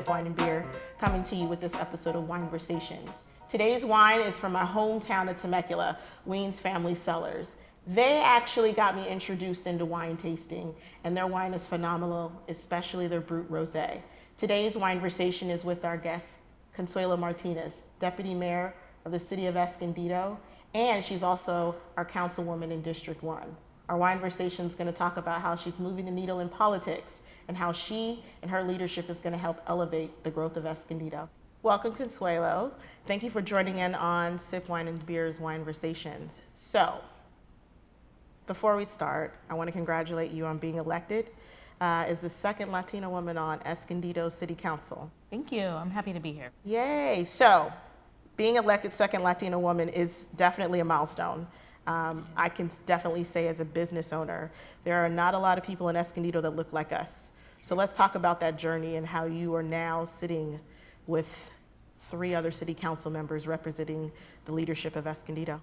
Sip Wine and Beer, coming to you with this episode of WineVersations. Today's wine is from my hometown of Temecula, Weens Family Cellars. They actually got me introduced into wine tasting, and their wine is phenomenal, especially their Brut Rosé. Today's WineVersation is with our guest, Consuelo Martinez, Deputy Mayor of the City of Escondido, and she's also our councilwoman in District 1. Our WineVersation is going to talk about how she's moving the needle in politics and how she and her leadership is going to help elevate the growth of Escondido. Welcome, Consuelo. Thank you for joining in on Sip Wine and Beer's WineVersations. So, before we start, I want to congratulate you on being elected as the second Latina woman on Escondido City Council. Thank you. I'm happy to be here. Yay. So, being elected second Latina woman is definitely a milestone. I can definitely say as a business owner, there are not a lot of people in Escondido that look like us. So let's talk about that journey and how you are now sitting with 3 other city council members representing the leadership of Escondido.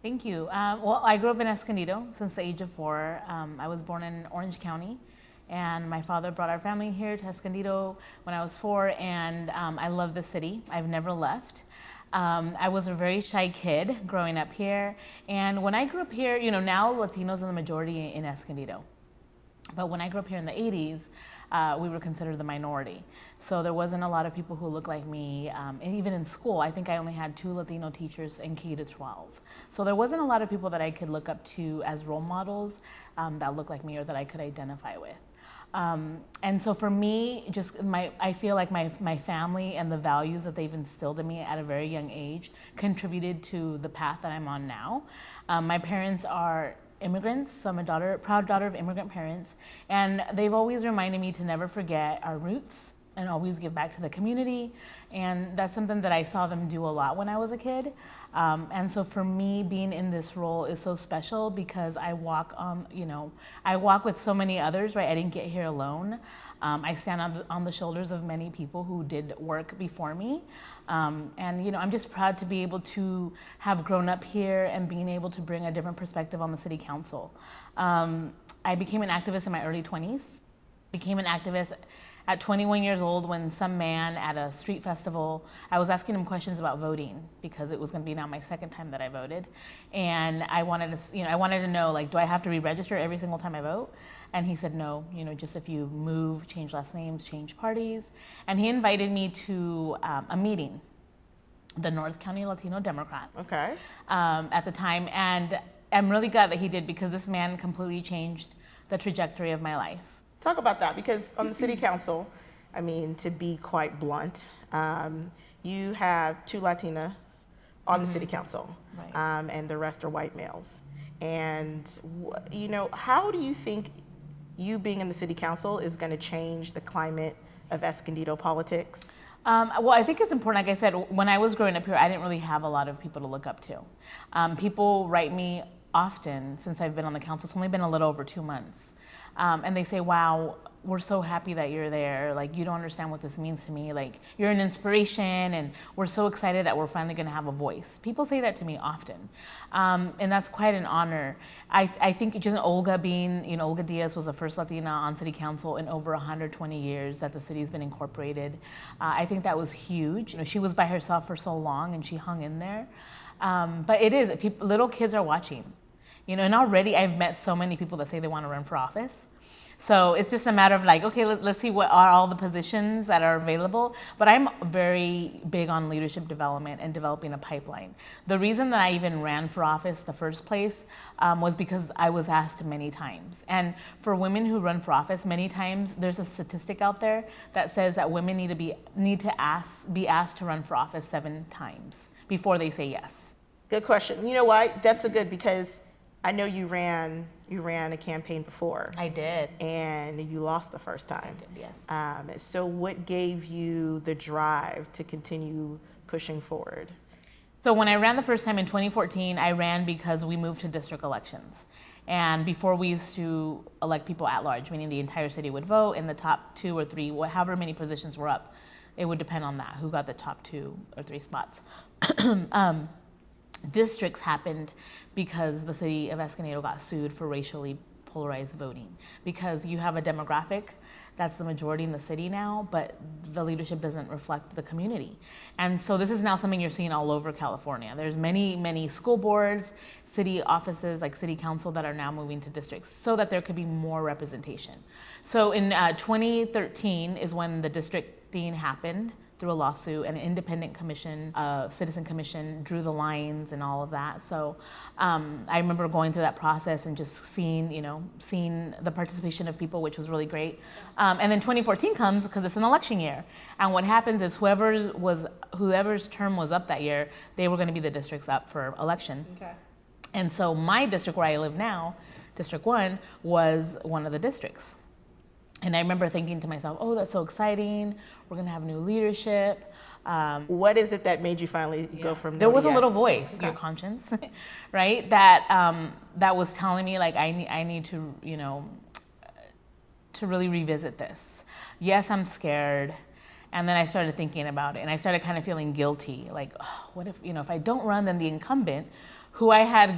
Thank you. Well, I grew up in Escondido since the age of 4. I was born in Orange County, and my father brought our family here to Escondido when I was 4, and I love the city. I've never left. I was a very shy kid growing up here, and when I grew up here, now Latinos are the majority in Escondido. But when I grew up here in the 80s, we were considered the minority. So there wasn't a lot of people who looked like me. And even in school, I think I only had 2 Latino teachers in K to 12. So there wasn't a lot of people that I could look up to as role models that looked like me or that I could identify with. And so for me, I feel like my family and the values that they've instilled in me at a very young age contributed to the path that I'm on now. My parents are immigrants, so I'm a proud daughter of immigrant parents, and they've always reminded me to never forget our roots and always give back to the community, and that's something that I saw them do a lot when I was a kid. And so for me, being in this role is so special because I walk with so many others, right? I didn't get here alone. I stand on the shoulders of many people who did work before me. And I'm just proud to be able to have grown up here and being able to bring a different perspective on the city council. I became an activist in my early 20s, became an activist at 21 years old when some man at a street festival, I was asking him questions about voting because it was going to be now my second time that I voted. And I wanted to know, like, do I have to re-register every single time I vote? And he said, no, just if you move, change last names, change parties. And he invited me to a meeting, the North County Latino Democrats. Okay. At the time. And I'm really glad that he did because this man completely changed the trajectory of my life. Talk about that, because on the city council, to be quite blunt, you have 2 Latinas on the city council, right. And the rest are white males. And, how do you think you being in the city council is going to change the climate of Escondido politics? Well, I think it's important. Like I said, when I was growing up here, I didn't really have a lot of people to look up to. People write me often since I've been on the council. It's only been a little over 2 months. And they say, wow, we're so happy that you're there. Like, you don't understand what this means to me. Like, you're an inspiration, and we're so excited that we're finally going to have a voice. People say that to me often. And that's quite an honor. I think just Olga Olga Diaz was the first Latina on city council in over 120 years that the city's been incorporated. I think that was huge. She was by herself for so long, and she hung in there. But it is, little kids are watching. And already I've met so many people that say they want to run for office. So it's just a matter of like, okay, let's see what are all the positions that are available. But I'm very big on leadership development and developing a pipeline. The reason that I even ran for office the first place was because I was asked many times. And for women who run for office, many times there's a statistic out there that says that women need to be asked to run for office 7 times before they say yes. Good question. You know why? That's a good, because I know you ran a campaign before. I did. And you lost the first time. I did, yes. So what gave you the drive to continue pushing forward? So when I ran the first time in 2014, I ran because we moved to district elections. And before we used to elect people at large, meaning the entire city would vote and the top 2 or 3, however many positions were up, it would depend on that, who got the top 2 or 3 spots. Districts happened because the city of Escondido got sued for racially polarized voting, because you have a demographic that's the majority in the city now, but the leadership doesn't reflect the community. And so this is now something you're seeing all over California. There's many school boards, city offices, like city council, that are now moving to districts so that there could be more representation. So in 2013 is when the districting happened through a lawsuit. An independent commission, citizen commission, drew the lines and all of that. So I remember going through that process and just seeing the participation of people, which was really great. And then 2014 comes because it's an election year. And what happens is whoever's term was up that year, they were going to be the districts up for election. Okay. And so my district where I live now, District 1, was one of the districts. And I remember thinking to myself, oh, that's so exciting. We're going to have new leadership. What is it that made you finally go from there no was to a little yes? voice, Okay. your conscience, right? That was telling me, like, I need to, to really revisit this. Yes, I'm scared. And then I started thinking about it, and I started kind of feeling guilty. Like, oh, what if, if I don't run, then the incumbent, who I had,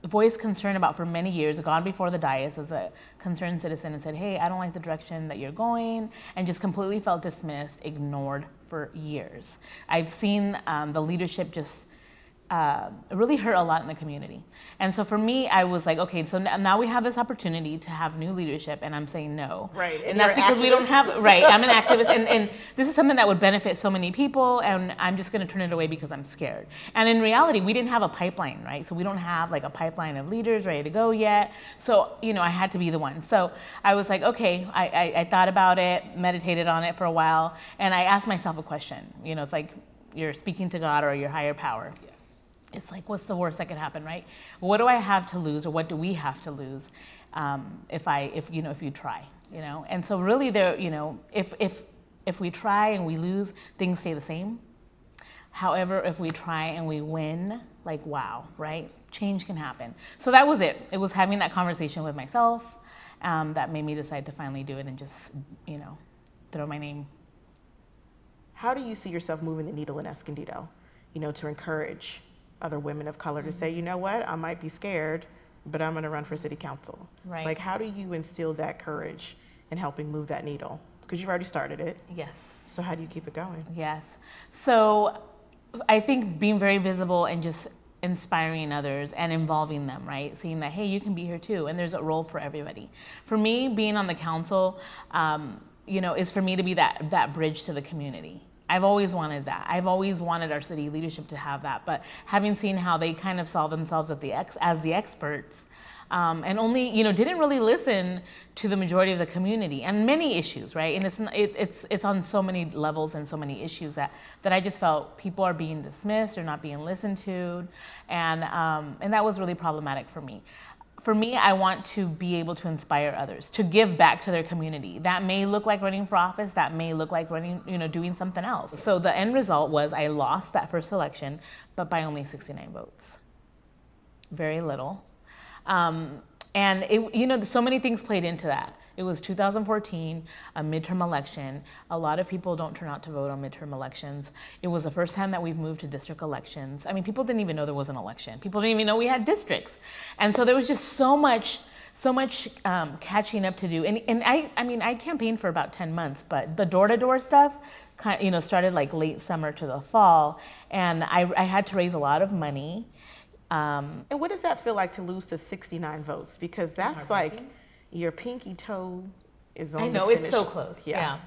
voiced concern about for many years, gone before the dais as a concerned citizen and said, hey, I don't like the direction that you're going, and just completely felt dismissed, ignored for years. I've seen the leadership just really hurt a lot in the community. And so for me, I was like, okay, so now we have this opportunity to have new leadership, and I'm saying no. Right. And that's because we don't have, right, I'm an activist, and this is something that would benefit so many people, and I'm just gonna turn it away because I'm scared. And in reality, we didn't have a pipeline, right? So we don't have like a pipeline of leaders ready to go yet. So, I had to be the one. So I was like, okay, I thought about it, meditated on it for a while, and I asked myself a question. It's like you're speaking to God or your higher power. Yes. It's like, what's the worst that could happen, right? What do I have to lose, or what do we have to lose if you try, And so really, there, if we try and we lose, things stay the same. However, if we try and we win, like, wow, right? Change can happen. So that was it. It was having that conversation with myself that made me decide to finally do it and just, throw my name. How do you see yourself moving the needle in Escondido, to encourage other women of color to say, you know what, I might be scared, but I'm going to run for city council? Right. Like, how do you instill that courage in helping move that needle? Because you've already started it. Yes. So how do you keep it going? Yes. So I think being very visible and just inspiring others and involving them, right? Seeing that, hey, you can be here too, and there's a role for everybody. For me, being on the council, is for me to be that bridge to the community. I've always wanted that. I've always wanted our city leadership to have that. But having seen how they kind of saw themselves as the experts, and only didn't really listen to the majority of the community and many issues, right? And it's on so many levels and so many issues that I just felt people are being dismissed or not being listened to, and that was really problematic for me. For me, I want to be able to inspire others to give back to their community. That may look like running for office. That may look like doing something else. So the end result was I lost that first election, but by only 69 votes. Very little. And so many things played into that. It was 2014, a midterm election. A lot of people don't turn out to vote on midterm elections. It was the first time that we've moved to district elections. I mean, people didn't even know there was an election. People didn't even know we had districts. And so there was just so much catching up to do. And I campaigned for about 10 months, but the door-to-door stuff started like late summer to the fall. And I had to raise a lot of money. And what does that feel like to lose to 69 votes? Because that's like your pinky toe is on the finish. It's so close. Yeah.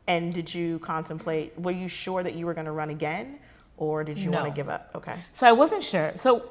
And did you contemplate, were you sure that you were going to run again, or did you want to give up? Okay. So I wasn't sure. So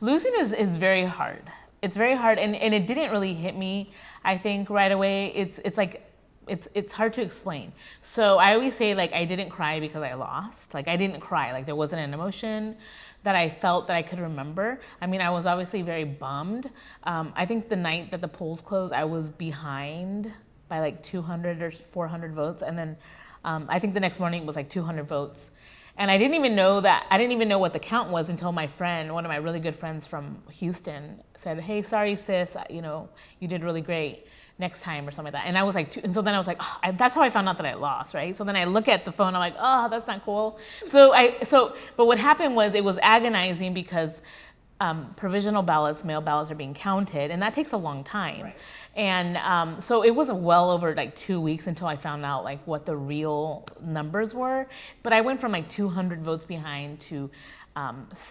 losing is very hard. It's very hard, and it didn't really hit me, I think, right away. It's hard to explain. So I always say, like, I didn't cry because I lost. Like, I didn't cry. Like, there wasn't an emotion that I felt that I could remember. I mean, I was obviously very bummed. I think the night that the polls closed, I was behind by like 200 or 400 votes. And then I think the next morning it was like 200 votes. And I didn't even know what the count was until my friend, one of my really good friends from Houston, said, hey, sorry, sis, you did really great. Next time or something like that. And I was like, and so then I was like, oh, that's how I found out that I lost, right? So then I look at the phone, I'm like, oh, that's not cool. But what happened was it was agonizing because provisional ballots, mail ballots are being counted, and that takes a long time. Right. And so it was well over like 2 weeks until I found out like what the real numbers were. But I went from like 200 votes behind to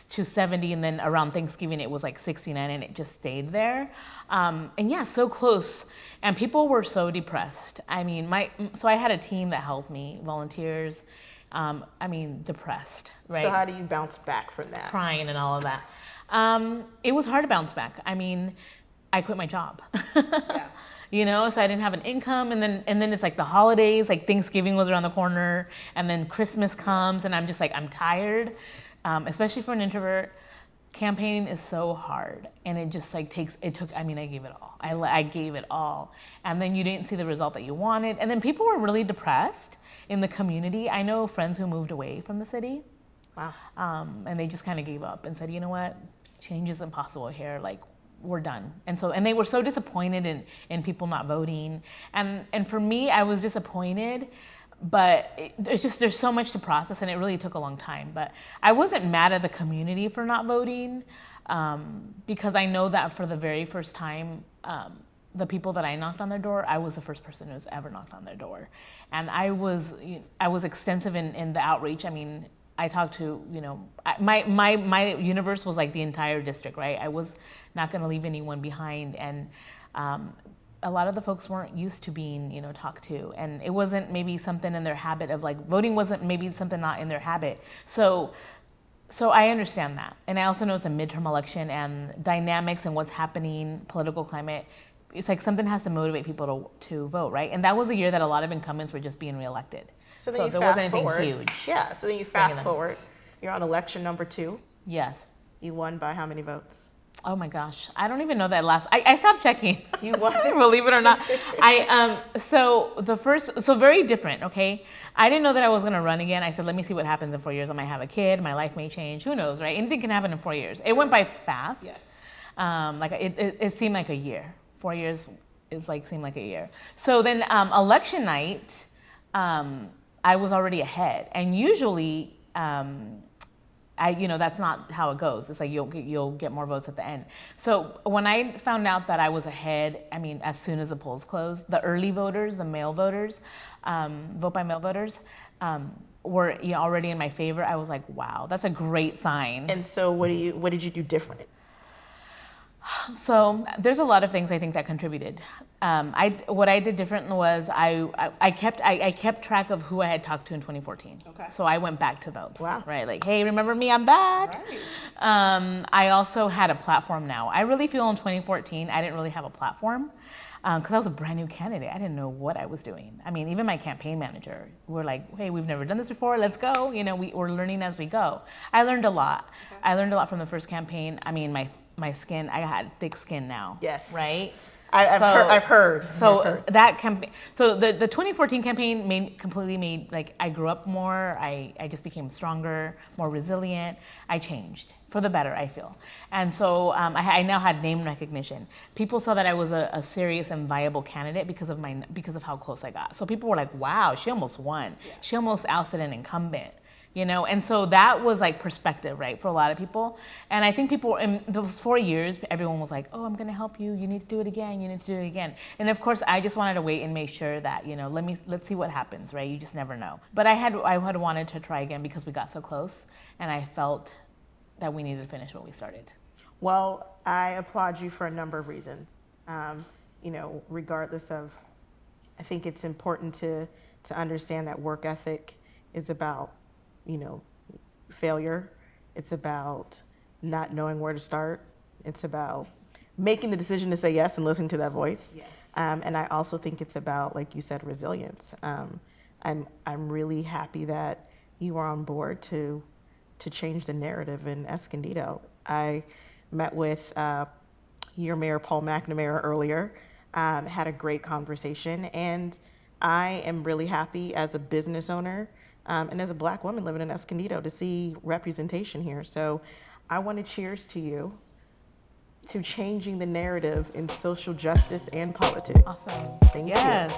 70, and then around Thanksgiving it was like 69, and it just stayed there. And yeah, so close. And people were so depressed. I mean, so I had a team that helped me, volunteers. Depressed, right? So how do you bounce back from that? Crying and all of that. It was hard to bounce back. I mean, I quit my job. Yeah. So I didn't have an income, and then it's like the holidays, like Thanksgiving was around the corner, and then Christmas comes, and I'm just like, I'm tired, especially for an introvert. Campaigning is so hard, and it just like I gave it all. I gave it all, and then you didn't see the result that you wanted, and then people were really depressed in the community. I know friends who moved away from the city. Wow. And they just kind of gave up and said, you know what, change is impossible here. Like, we're done. And they were so disappointed in people not voting. And for me, I was disappointed, but there's so much to process, and it really took a long time. But I wasn't mad at the community for not voting, because I know that for the very first time, the people that I knocked on their door, I was the first person who's ever knocked on their door. And I was extensive in the outreach. I mean, I talked to, my universe was like the entire district, right? I was not going to leave anyone behind. And a lot of the folks weren't used to being, talked to. And it wasn't maybe something in their habit of like, voting wasn't maybe something not in their habit. So I understand that. And I also know it's a midterm election, and dynamics and what's happening, political climate, it's like something has to motivate people to vote, right? And that was a year that a lot of incumbents were just being reelected. So then there wasn't anything huge. Yeah, so then you fast forward. You're on election number 2. Yes. You won by how many votes? Oh my gosh, I don't even know that last. I stopped checking. You won? Believe it or not. So very different, okay? I didn't know that I was gonna run again. I said, let me see what happens in 4 years. I might have a kid, my life may change, who knows, right? Anything can happen in 4 years. It went by fast. Yes. It seemed like a year. 4 years seemed like a year. So then election night, I was already ahead, and usually, that's not how it goes. It's like you'll get more votes at the end. So when I found out that I was ahead, as soon as the polls closed, the early voters, the mail voters, vote by mail voters, were already in my favor. I was like, wow, that's a great sign. And so what did you do different? So there's a lot of things I think that contributed. What I did different was I kept track of who I had talked to in 2014. Okay. So I went back to those. Wow. Right, like, hey, remember me? I'm back. Right. I also had a platform now. I really feel in 2014 I didn't really have a platform, because I was a brand new candidate. I didn't know what I was doing. Even my campaign manager, we're like, hey, we've never done this before. Let's go. We're learning as we go. I learned a lot. Okay. I learned a lot from the first campaign. My skin, I had thick skin now. Yes. Right? I've heard. So that campaign, so the 2014 campaign completely made, like, I grew up more, I just became stronger, more resilient. I changed for the better, I feel. And so I now had name recognition. People saw that I was a serious and viable candidate because of how close I got. So people were like, wow, she almost won. Yeah. She almost ousted an incumbent. And so that was like perspective, right, for a lot of people. And I think people in those 4 years, everyone was like, oh, I'm going to help you. You need to do it again. You need to do it again. And of course, I just wanted to wait and make sure that, let's see what happens, right? You just never know. But I had wanted to try again because we got so close, and I felt that we needed to finish what we started. Well, I applaud you for a number of reasons. Regardless of, I think it's important to understand that work ethic is about failure. It's about not knowing where to start. It's about making the decision to say yes and listening to that voice. Yes. And I also think it's about, like you said, resilience. I'm really happy that you are on board to change the narrative in Escondido. I met with your mayor, Paul McNamara, earlier, had a great conversation, and I am really happy as a business owner and as a Black woman living in Escondido to see representation here. So I want to cheers to you to changing the narrative in social justice and politics. Awesome. Thank you. Yes.